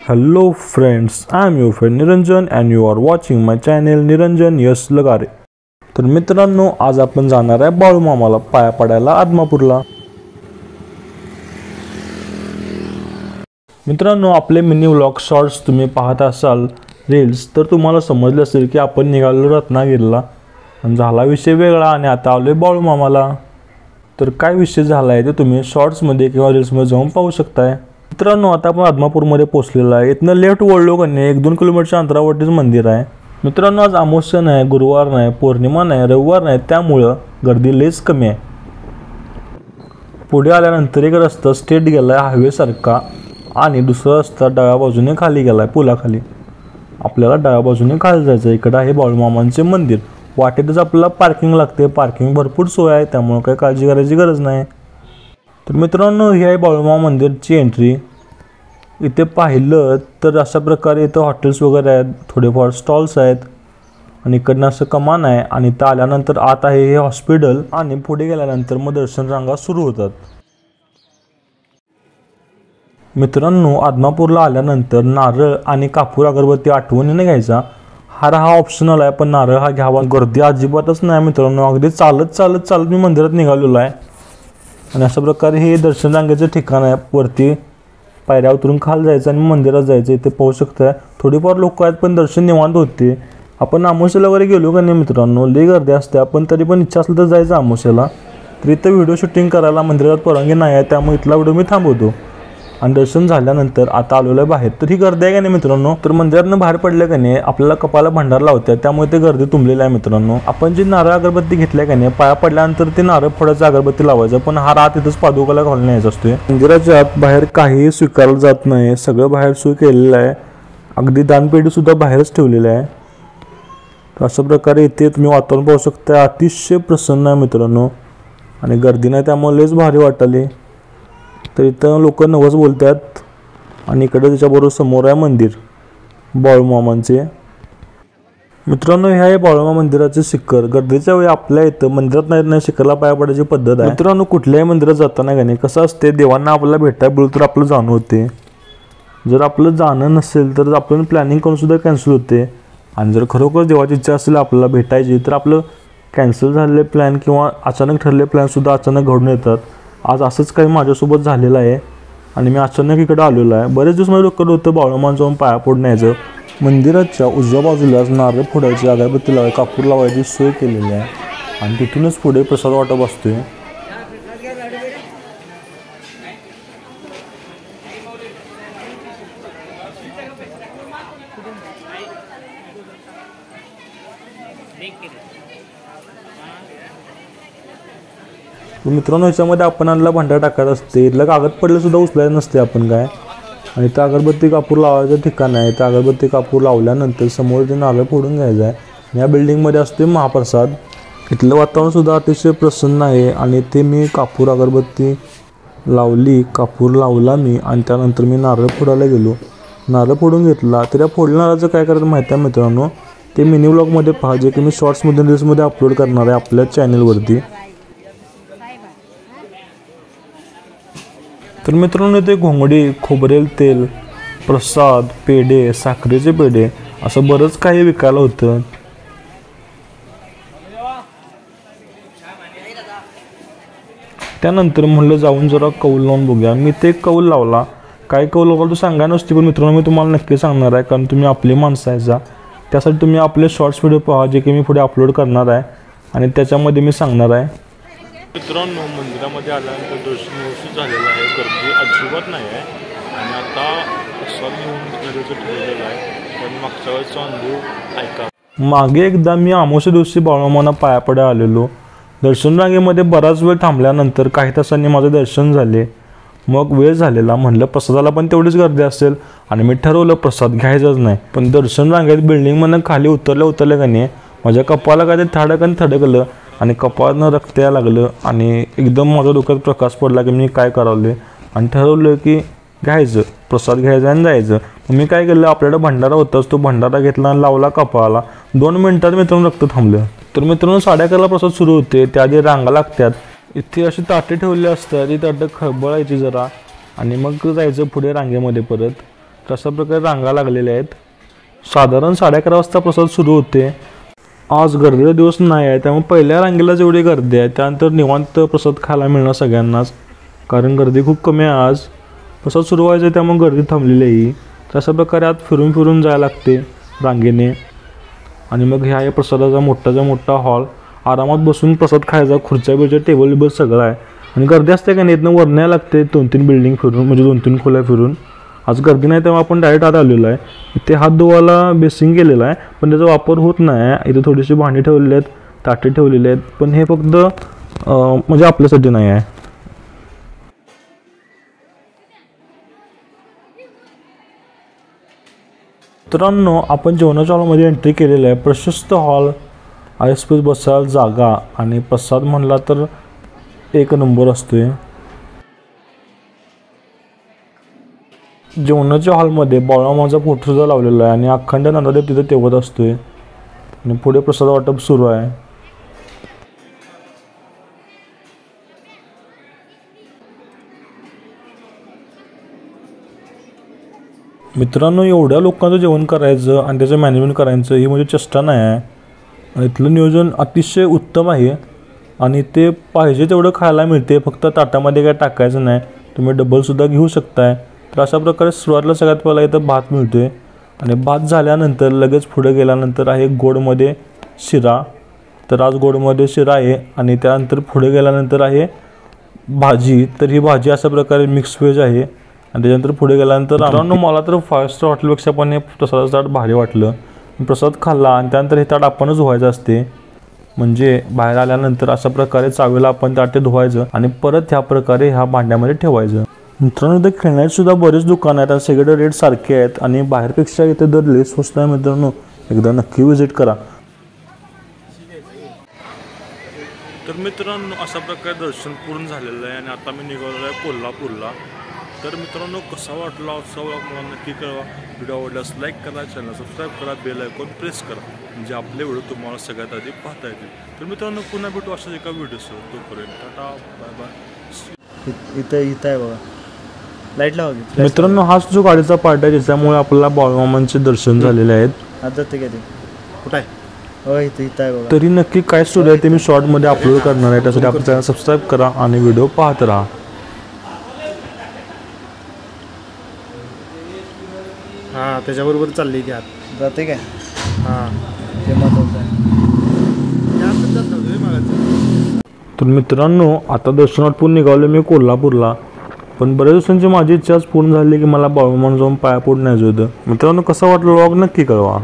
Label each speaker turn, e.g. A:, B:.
A: Hello friends, I am your friend Niranjan and you are watching my channel Niranjan Yes Lagare. तर मित्रांनो, आज आपण जाणार आहे बाळूमामाला पाया पडायला आदमापूरला. मित्रांनो, आपले मिनी व्लॉग शॉर्ट्स तुम्ही पाहत असाल रील्स तर तुम्हाला समजले असेल की आपण निघालो रत्नागिरीला आणि झाला विषय वेगळा आणि आता आलोय बाळूमामाला. तर काय विषय झाला आहे ते तुम्ही शॉर्ट्समध्ये किंवा रील्समध्ये जाऊन पाहू शकताय. मित्रांनो, आता आपण आदमापूरमध्ये पोहोचलेलो आहे. इथनं लेफ्ट वळलो का नाही 1-2 किलोमीटरच्या अंतरावरतीच मंदिर आहे. मित्रांनो, आज अमावस्या नाही, गुरुवार नाही, पौर्णिमा नाही, रविवार नाही, त्यामुळं गर्दी लयच कमी आहे. पुढे आल्यानंतर एक रस्ता स्ट्रेट गेला आहे हायवेसारखा आणि दुसरा रस्ता डाव्या बाजूने खाली गेला आहे पुलाखाली. आपल्याला डाव्या बाजूने खाली जायचं. इकडं आहे बाळूमामांचे मंदिर. वाटेतच आपल्याला पार्किंग लागते. पार्किंग भरपूर सोय आहे, त्यामुळे काही काळजी करायची गरज नाही. तर मित्रांनो, ही आहे बाळूमामा मंदिरची एंट्री. इथे पाहिलं तर अशा प्रकारे इथं हॉटेल्स वगैरे आहेत, थोडेफार स्टॉल्स आहेत आणि इकडनं असं कमान आहे आणि इथं आल्यानंतर आत आहे हे हॉस्पिटल आणि पुढे गेल्यानंतर मग दर्शन रांगा सुरू होतात. मित्रांनो, आदमापूरला आल्यानंतर नारळ आणि कापूर अगरबत्ती आठवणीने घ्यायचा. हार हा ऑप्शनल आहे, पण नारळ हा घ्यावा. गर्दी अजिबातच नाही मित्रांनो. अगदी चालत मी मंदिरात निघालेलो आहे आणि अशा प्रकारे हे दर्शन रांगेचं ठिकाण आहे. वरती पायऱ्या उतरून खाली जायचं आणि मंदिरात जायचं. इथे पाहू शकताय थोडीफार लोक आहेत, पण दर्शन निवांत होते. आपण अमावस्याला वगैरे गेलो का नाही मित्रांनो, लई गर्दी असते. आपण तरी पण इच्छा असली तर जायचं अमावस्याला. तर इथं व्हिडिओ शूटिंग करायला मंदिरात परवानगी नाही आहे, त्यामुळे इथला व्हिडिओ मी थांबवतो. आणि दर्शन झाल्यानंतर आता आलेलो आहे बाहेर. तर ही गर्दी आहे का नाही मित्रांनो, तर मंदिरातनं बाहेर पडलं का नाही आपल्याला कपाला भंडार लावतात, त्यामुळे ते गर्दी तुंबलेली आहे मित्रांनो. आपण जी नारळ अगरबत्ती घेतल्या का नाही, पाया पडल्यानंतर ते नारळ फोडायचं अगरबत्ती लावायचं, पण हा रात इथंच पादुकाला घालून यायचा असतोय. मंदिराच्या आत बाहेर काहीही स्वीकारलं जात नाही, सगळं बाहेर सोय केलेलं आहे. अगदी दानपेटी सुद्धा बाहेरच ठेवलेली आहे. तर अशा प्रकारे इथे तुम्ही वातावरण पाहू शकता. अतिशय प्रसन्न आहे मित्रांनो आणि गर्दी नाही, त्यामुळे लयच भारी वाटले. तर इथं लोक नवस बोलतात आणि इकडे त्याच्याबरोबर समोर आहे मंदिर बाळूमामांचे. मित्रांनो, हे आहे बाळूमामा मंदिराचे शिखर. गर्दीच्या वेळी आपल्या इथं मंदिरात नाही शिखरला पाया पडायची पद्धत आहे. मित्रांनो, कुठल्याही मंदिरात जाताना का नाही कसं असते, देवांना आपल्याला भेटायला बोलू तर आपलं जाणं होते. जर आपलं जाणं नसेल तर आपण प्लॅनिंग करून सुद्धा कॅन्सल होते. आणि जर खरोखर देवाची इच्छा असेल आपल्याला भेटायची तर आपलं कॅन्सल झालेले प्लॅन किंवा अचानक ठरलेले प्लॅनसुद्धा अचानक घडून येतात. आज असंच काही माझ्यासोबत झालेलं आहे आणि मी अचानक इकडे आलेलो आहे. बरेच दिवस माझं डोकं होतं बाळूमामाला जाऊन पाया पडण्याचं. मंदिराच्या उजव्या बाजूलाच नारळ फोडायची, अगरबत्ती लावायची, कापूर लावायची सोय केलेली आहे आणि तिथूनच पुढे प्रसाद वाटप असतोय. मित्रांनो, ह्याच्यामध्ये आपण आणला भांडा टाकायचा असते. इथलं कागद पडलं सुद्धा उचलायचं नसते आपण काय. आणि इथं अगरबत्ती कापूर लावायचं ठिकाण आहे. इथं अगरबत्ती कापूर लावल्यानंतर समोर ते नारळ फोडून घ्यायचं आहे. या बिल्डिंगमध्ये असते महाप्रसाद. इथलं वातावरण सुद्धा अतिशय प्रसन्न आहे आणि ते मी कापूर अगरबत्ती लावली, कापूर लावला मी आणि त्यानंतर मी नारळ फोडायला गेलो. नारळ फोडून घेतला. तर या फोडल्या नारळाचं काय करायचं माहिती आहे मित्रांनो, ते मिनी व्लॉगमध्ये पहा, जे की मी शॉर्ट्समध्ये रील्समध्ये अपलोड करणार आहे आपल्या चॅनलवरती. तर मित्रांनो, ते घोंगडी, खोबरेल तेल, प्रसाद, पेढे, साखरेचे पेढे असं बरंच काही विकायला होतं. त्यानंतर म्हणलं जाऊन जरा कौल लावून बघूया. मी ते कौल लावला. काय कौल लावला तो सांगायला नसते, पण मित्रांनो मी तुम्हाला नक्की सांगणार आहे, कारण तुम्ही आपली माणसं आहे. त्यासाठी तुम्ही आपले शॉर्ट्स व्हिडिओ पहा, जे की मी पुढे अपलोड करणार आहे आणि त्याच्यामध्ये मी सांगणार आहे. मित्रांनो, मंदिरामध्ये आल्यानंतर दर्शन व्यवस्थित झालेलं आहे. गर्दी अजिबात नाही आहे आणि आता प्रसाद घेऊन घराचं ठरलेलं आहे. पण मागच्या वेळेचा अनुभव ऐका. मागे एकदा मी अमावस्या दिवशी बाळूमामांना पाया पडायला आलेलो. दर्शन रांगेमध्ये बराच वेळ थांबल्यानंतर काही तासांनी माझं दर्शन झाले. मग वेळ झालेला, म्हणलं प्रसादाला पण तेवढीच गर्दी असेल आणि मी ठरवलं प्रसाद घ्यायचाच नाही. पण दर्शन रांगेत बिल्डिंगमधून खाली उतरल्या का नाही माझ्या कपाला काय ते थडकलं आणि कपाळानं रक्त यायला लागलं आणि एकदम माझ्या डोक्यात प्रकाश पडला की मी काय करावं आणि ठरवलं की घ्यायचं प्रसाद घ्यायचा आणि जायचं. मी काय केलं, आपल्याकडे भंडारा होताच, तो भंडारा घेतला आणि लावला कपाळाला. 2 मिनिटात मित्रांनो रक्त थांबलं. तर मित्रांनो, 11:30ला प्रसाद सुरू होते. त्याआधी रांगा लागतात. इथे अशी ताटे ठेवले असतात, ती ताटं खळबळायची जरा आणि मग जायचं पुढे रांगेमध्ये परत. तशा प्रकारे रांगा लागलेल्या आहेत. साधारण 11:30 वाजता प्रसाद सुरू होते. आज गर्दीचा दिवस नाही आहे, त्यामुळे पहिल्या रांगेला जेवढी गर्दी आहे त्यानंतर निवांत प्रसाद खायला मिळणार सगळ्यांनाच, कारण गर्दी खूप कमी आहे. आज प्रसाद सुरू व्हायचं आहे त्यामुळे गर्दी थांबलेली आहे. तशा प्रकारे आत फिरून फिरून जायला लागते रांगेने. आणि मग ह्या या प्रसादाचा मोठा हॉल, आरामात बसून प्रसाद खायचा, खुर्च्या बिर्च्या टेबल बिबल सगळं आहे. आणि गर्दी असते का नाही, इथनं वरनं यायला लागते 2-3 बिल्डिंग फिरून, म्हणजे 2-3 खोल्या फिरून. आज गर्दी नाही तेव्हा आपण डायरेक्ट आत आलेलो आहे. इथे हात धुवायला बेसिंग केलेला आहे, पण त्याचा वापर होत नाही. इथे थोडीशी भांडी ठेवलेली आहेत, ताटे ठेवलेले आहेत, पण हे फक्त म्हणजे आपल्यासाठी नाही आहे. मित्रांनो, आपण जेवणाच्या हॉलमध्ये एंट्री केलेलं आहे. प्रशस्त हॉल, आयस्पेस बसायला जागा आणि प्रसाद म्हणला तर एक नंबर असतोय. जेवणाच्या हॉलमध्ये बाळूमामाचा फोटोसुद्धा लावलेला आहे आणि अखंड नंदादेव तिथे तेवत असतोय. आणि पुढे प्रसाद वाटप सुरू आहे. मित्रांनो, एवढ्या लोकांचं जेवण करायचं आणि त्याचं मॅनेजमेंट करायचं ही म्हणजे चेष्टा नाही आहे. आणि इथलं नियोजन अतिशय उत्तम आहे आणि ते पाहिजे तेवढं खायला मिळते. फक्त ताटामध्ये काय टाकायचं नाही, तुम्ही डबलसुद्धा घेऊ शकताय. तर अशा प्रकारे सुरुवातीला सगळ्यात पहिला इथं भात मिळतो आहे आणि भात झाल्यानंतर लगेच पुढे गेल्यानंतर आहे गोडमध्ये शिरा. तर आज गोडमध्ये शिरा आहे आणि त्यानंतर पुढे गेल्यानंतर आहे भाजी. तर ही भाजी अशा प्रकारे मिक्स व्हेज आहे. आणि त्याच्यानंतर पुढे गेल्यानंतर मित्रांनो, मला तर 5 स्टार हॉटेलपेक्षा पण हे प्रसादाचं ताट भारी वाटलं. प्रसाद खाल्ला आणि त्यानंतर हे ताट आपणच धुवायचं असते. म्हणजे बाहेर आल्यानंतर अशा प्रकारे चावीला आपण ताटे धुवायचं आणि परत ह्या प्रकारे ह्या भांड्यामध्ये ठेवायचं. मित्रांनो, इथे खेळण्याचीसुद्धा बरेच दुकानं आहेत आणि सगळे रेट सारखे आहेत आणि बाहेरपेक्षा इथे दर लई स्वस्त आहे. मित्रांनो, एकदा नक्की व्हिजिट करा. तर मित्रांनो, अशा प्रकारे दर्शन पूर्ण झालेलं आहे आणि आता मी निघालो आहे कोल्हापूरला. तर मित्रांनो, कसा वाटला असा मला नक्की कळवा. व्हिडिओ आवडल्यास लाईक करा, चॅनल सबस्क्राईब करा, बेल आयकॉन प्रेस करा, म्हणजे आपले व्हिडिओ तुम्हाला सगळ्यात आधी पाहता येतील. तर मित्रांनो, पुन्हा भेटू अशाच एका व्हिडिओसह. तोपर्यंत टाटा, बाय बाय.
B: इथं आहे बघा, लाईट लावा.
A: मित्रांनो, हाच जो गाडीचा पार्ट आहे ज्याच्यामुळे आपल्याला बाळूमामांचे दर्शन झालेले आहेत.
B: आता ते काय ते कुठं आहे? हो, इथं आहे बघा.
A: तरी नक्की काय स्टोरी आहे ते मी शॉर्टमध्ये अपलोड करणार आहे. त्यासाठी आपलं चॅनल सबस्क्राईब करा आणि व्हिडिओ पाहत राहा.
B: हां, त्याच्याबरोबर चालली की आत जाते काय? हां, ते महत्त्वाचं आहे.
A: तर मित्रांनो, आता दर्शनात पूर्ण निघालो मी कोल्हापूरला. पण बऱ्याच दिवसांची माझी इच्छा पूर्ण झाली की मला बाळूमामाला जाऊन पाया पडण्याचं होतं. मित्रांनो, कसं वाटलं व्लॉग नक्की कळवा.